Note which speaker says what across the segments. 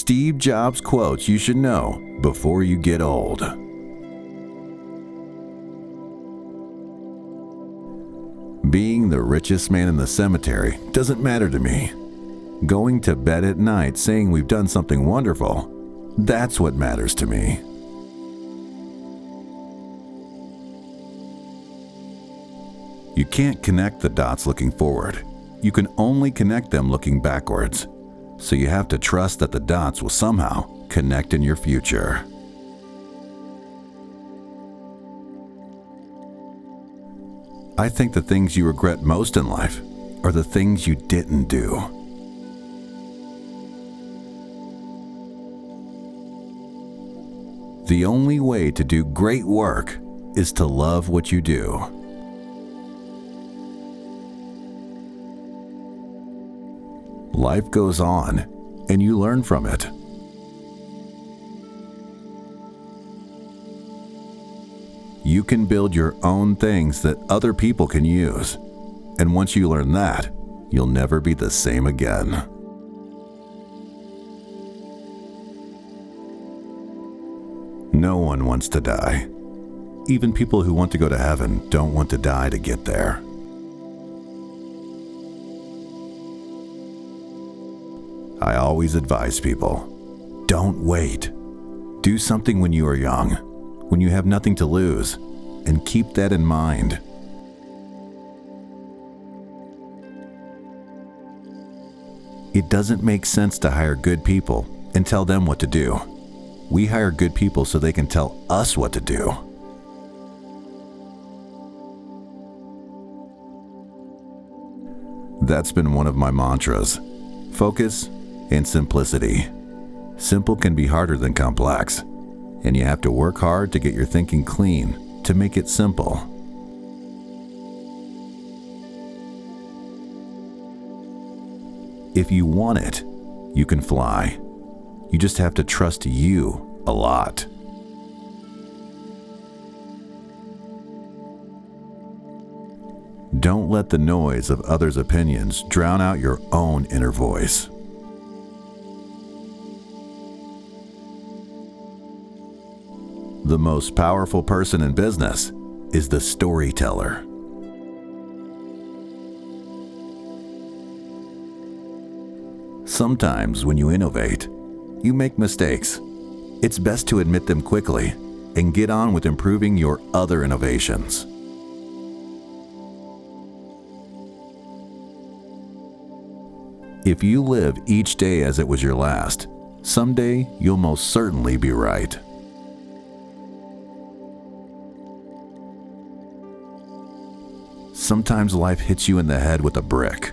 Speaker 1: Steve Jobs quotes you should know before you get old. Being the richest man in the cemetery doesn't matter to me. Going to bed at night saying we've done something wonderful, that's what matters to me. You can't connect the dots looking forward. You can only connect them looking backwards. So you have to trust that the dots will somehow connect in your future. I think the things you regret most in life are the things you didn't do. The only way to do great work is to love what you do. Life goes on, and you learn from it. You can build your own things that other people can use, and once you learn that, you'll never be the same again. No one wants to die. Even people who want to go to heaven don't want to die to get there. I always advise people, don't wait. Do something when you are young, when you have nothing to lose, and keep that in mind. It doesn't make sense to hire good people and tell them what to do. We hire good people so they can tell us what to do. That's been one of my mantras. Focus and simplicity. Simple can be harder than complex, and you have to work hard to get your thinking clean to make it simple. If you want it, you can fly. You just have to trust you a lot. Don't let the noise of others' opinions drown out your own inner voice. The most powerful person in business is the storyteller. Sometimes when you innovate, you make mistakes. It's best to admit them quickly and get on with improving your other innovations. If you live each day as it was your last, someday you'll most certainly be right. Sometimes life hits you in the head with a brick.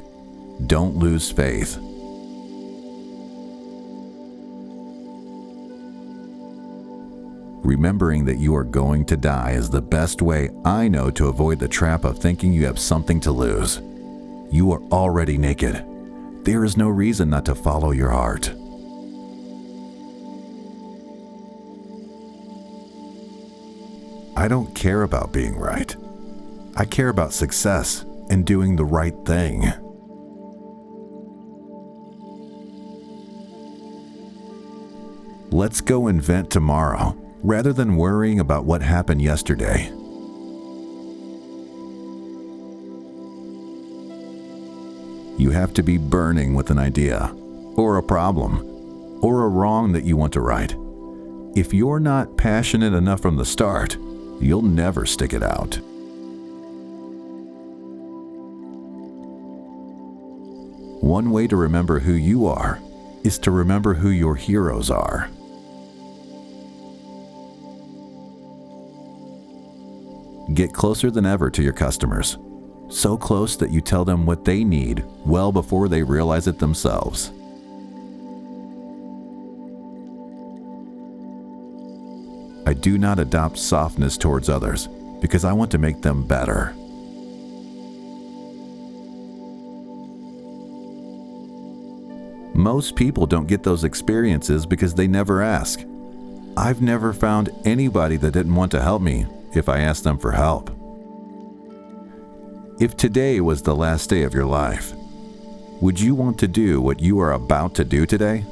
Speaker 1: Don't lose faith. Remembering that you are going to die is the best way I know to avoid the trap of thinking you have something to lose. You are already naked. There is no reason not to follow your heart. I don't care about being right. I care about success and doing the right thing. Let's go invent tomorrow rather than worrying about what happened yesterday. You have to be burning with an idea, or a problem, or a wrong that you want to right. If you're not passionate enough from the start, you'll never stick it out. One way to remember who you are is to remember who your heroes are. Get closer than ever to your customers. So close that you tell them what they need well before they realize it themselves. I do not adopt softness towards others because I want to make them better. Most people don't get those experiences because they never ask. I've never found anybody that didn't want to help me if I asked them for help. If today was the last day of your life, would you want to do what you are about to do today?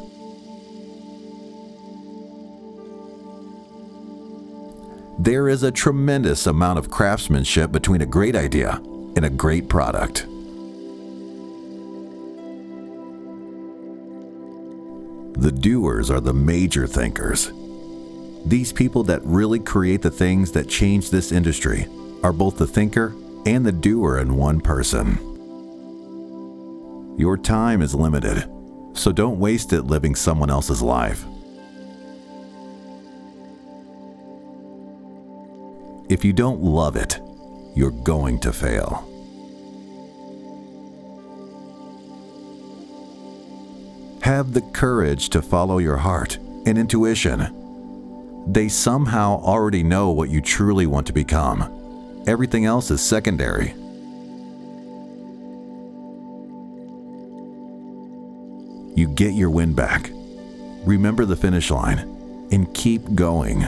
Speaker 1: There is a tremendous amount of craftsmanship between a great idea and a great product. The doers are the major thinkers. These people that really create the things that change this industry are both the thinker and the doer in one person. Your time is limited, so don't waste it living someone else's life. If you don't love it, you're going to fail. Have the courage to follow your heart and intuition. They somehow already know what you truly want to become. Everything else is secondary. You get your wind back. Remember the finish line and keep going.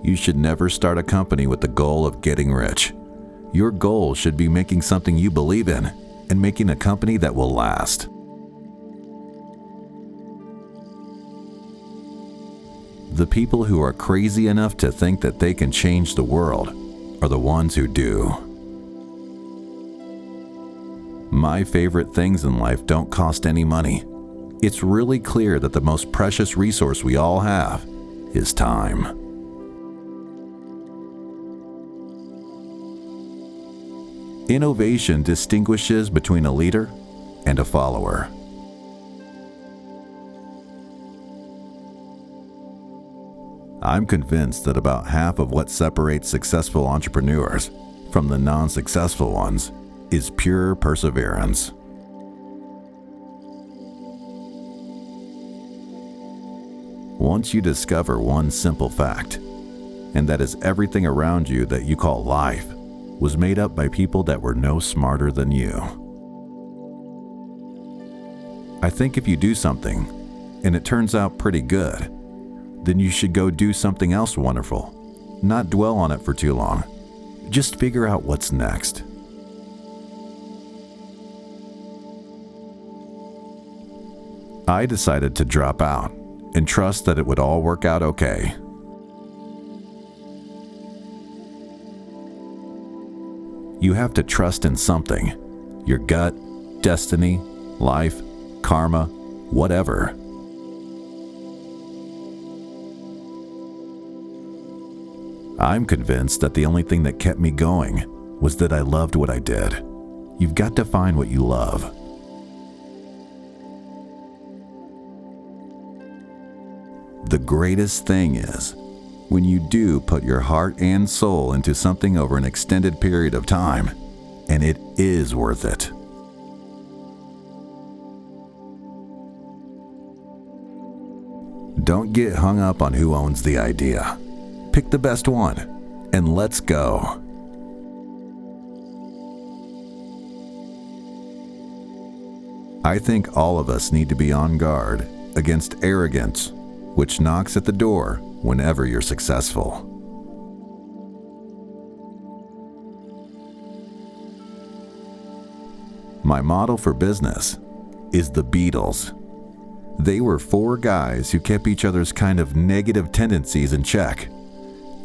Speaker 1: You should never start a company with the goal of getting rich. Your goal should be making something you believe in and making a company that will last. The people who are crazy enough to think that they can change the world are the ones who do. My favorite things in life don't cost any money. It's really clear that the most precious resource we all have is time. Innovation distinguishes between a leader and a follower. I'm convinced that about half of what separates successful entrepreneurs from the non-successful ones is pure perseverance. Once you discover one simple fact, and that is everything around you that you call life was made up by people that were no smarter than you. I think if you do something, and it turns out pretty good, then you should go do something else wonderful. Not dwell on it for too long. Just figure out what's next. I decided to drop out and trust that it would all work out okay. You have to trust in something. Your gut, destiny, life, karma, whatever. I'm convinced that the only thing that kept me going was that I loved what I did. You've got to find what you love. The greatest thing is when you do put your heart and soul into something over an extended period of time, and it is worth it. Don't get hung up on who owns the idea. Pick the best one, and let's go. I think all of us need to be on guard against arrogance, which knocks at the door whenever you're successful. My model for business is the Beatles. They were four guys who kept each other's kind of negative tendencies in check.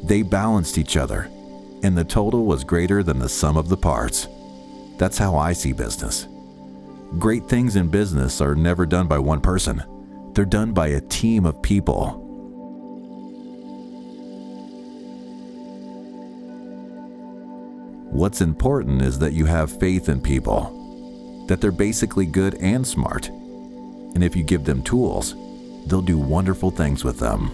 Speaker 1: They balanced each other, and the total was greater than the sum of the parts. That's how I see business. Great things in business are never done by one person. They're done by a team of people. What's important is that you have faith in people, that they're basically good and smart, and if you give them tools, they'll do wonderful things with them.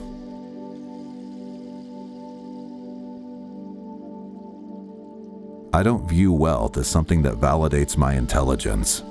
Speaker 1: I don't view wealth as something that validates my intelligence.